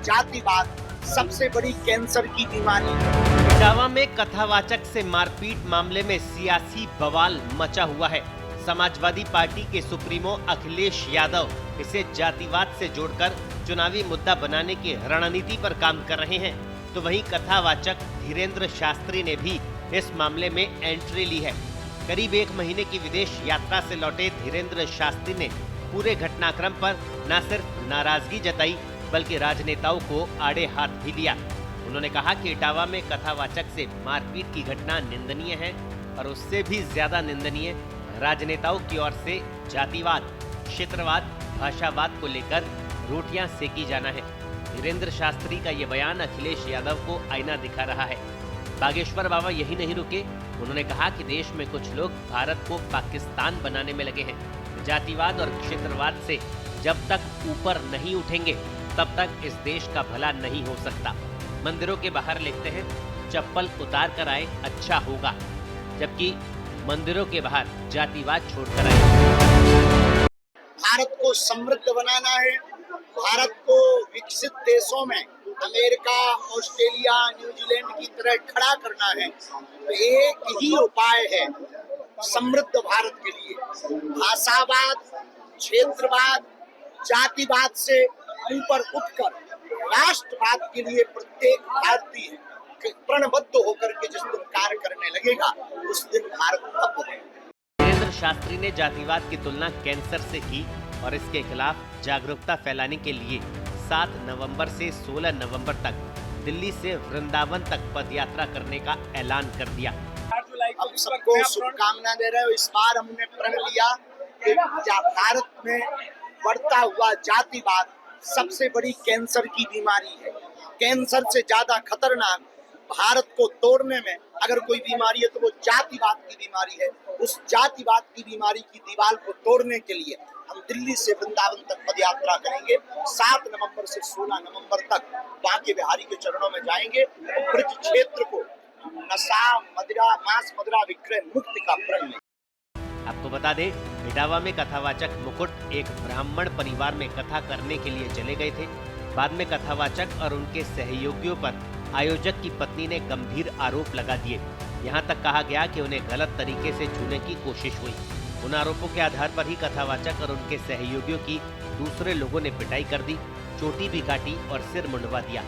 जातिवाद सबसे बड़ी कैंसर की बीमारी है। इटावा में कथावाचक से मारपीट मामले में सियासी बवाल मचा हुआ है। समाजवादी पार्टी के सुप्रीमो अखिलेश यादव इसे जातिवाद से जोड़कर चुनावी मुद्दा बनाने की रणनीति पर काम कर रहे हैं, तो वहीं कथावाचक धीरेन्द्र शास्त्री ने भी इस मामले में एंट्री ली है। करीब 1 महीने की विदेश यात्रा से लौटे धीरेन्द्र शास्त्री ने पूरे घटनाक्रम पर न सिर्फ नाराजगी जताई बल्कि राजनेताओं को आड़े हाथ भी लिया। उन्होंने कहा कि इटावा में कथावाचक से मारपीट की घटना निंदनीय है और उससे भी ज्यादा निंदनीय राजनेताओं की ओर से जातिवाद, क्षेत्रवाद, भाषावाद को लेकर रोटियां सेकी जाना है। धीरेन्द्र शास्त्री का ये बयान अखिलेश यादव को आईना दिखा रहा है। बागेश्वर बाबा यही नहीं रुके, उन्होंने कहा कि देश में कुछ लोग भारत को पाकिस्तान बनाने में लगे हैं। जातिवाद और क्षेत्रवाद से जब तक ऊपर नहीं उठेंगे तब तक इस देश का भला नहीं हो सकता। मंदिरों के बाहर लिखते हैं चप्पल उतार कर आए अच्छा होगा, जबकि मंदिरों के बाहर जातिवाद छोड़कर आए। भारत को समृद्ध बनाना है, भारत को विकसित देशों में अमेरिका, ऑस्ट्रेलिया, न्यूजीलैंड की तरह खड़ा करना है। तो एक ही उपाय है समृद्ध भारत के लिए, भाषावाद, क्षेत्रवाद, जातिवाद से ऊपर उठकर राष्ट्रवाद के लिए प्रत्येक भारतीय प्रणबद्ध होकर के जिस दिन कार्य करने लगेगा उस दिन भारत भव्य है। धीरेन्द्र शास्त्री ने जातिवाद की तुलना कैंसर से की और इसके खिलाफ जागरूकता फैलाने के लिए 7 नवंबर से 16 नवंबर तक दिल्ली से वृंदावन तक पदयात्रा करने का ऐलान कर दिया। हम सबको शुभकामना दे रहे हो। इस बार हमने प्रण लिया कि भारत में बढ़ता हुआ जातिवाद सबसे बड़ी कैंसर की बीमारी है। कैंसर से ज्यादा खतरनाक भारत को तोड़ने में अगर कोई बीमारी है तो वो जातिवाद की बीमारी है। उस जातिवाद की बीमारी की दीवार को तोड़ने के लिए हम दिल्ली से वृंदावन तक पदयात्रा करेंगे। 7 नवंबर से 16 नवंबर तक बांके बिहारी के चरणों में जाएंगे। ब्रज क्षेत्र को नशा, मदिरा, मांस मदिरा विक्रय मुक्ति का प्रण लेंगे। आपको बता दें, इटावा में कथावाचक मुकुट एक ब्राह्मण परिवार में कथा करने के लिए चले गए थे। बाद में कथावाचक और उनके सहयोगियों पर आयोजक की पत्नी ने गंभीर आरोप लगा दिए। यहाँ तक कहा गया कि उन्हें गलत तरीके से छूने की कोशिश हुई। उन आरोपों के आधार पर ही कथावाचक और उनके सहयोगियों की दूसरे लोगों ने पिटाई कर दी, चोटी भी काटी और सिर मुंडवा दिया।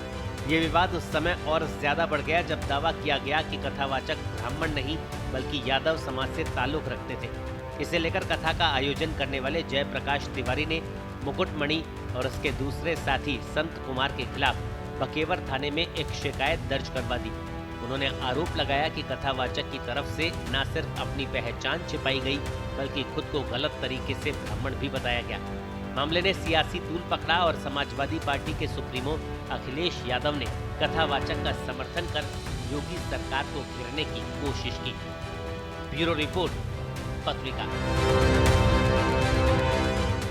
ये विवाद उस समय और ज्यादा बढ़ गया जब दावा किया गया कि कथावाचक ब्राह्मण नहीं बल्कि यादव समाज से ताल्लुक रखते थे। इसे लेकर कथा का आयोजन करने वाले जयप्रकाश तिवारी ने मुकुटमणि और उसके दूसरे साथी संत कुमार के खिलाफ बकेवर थाने में एक शिकायत दर्ज करवा दी। उन्होंने आरोप लगाया कि कथावाचक की तरफ से न सिर्फ अपनी पहचान छिपाई गई बल्कि खुद को गलत तरीके से ब्राह्मण भी बताया गया। मामले ने सियासी तूल पकड़ा और समाजवादी पार्टी के सुप्रीमो अखिलेश यादव ने कथावाचक का समर्थन कर योगी सरकार को घेरने की कोशिश की। ब्यूरो रिपोर्ट, पत्रिका।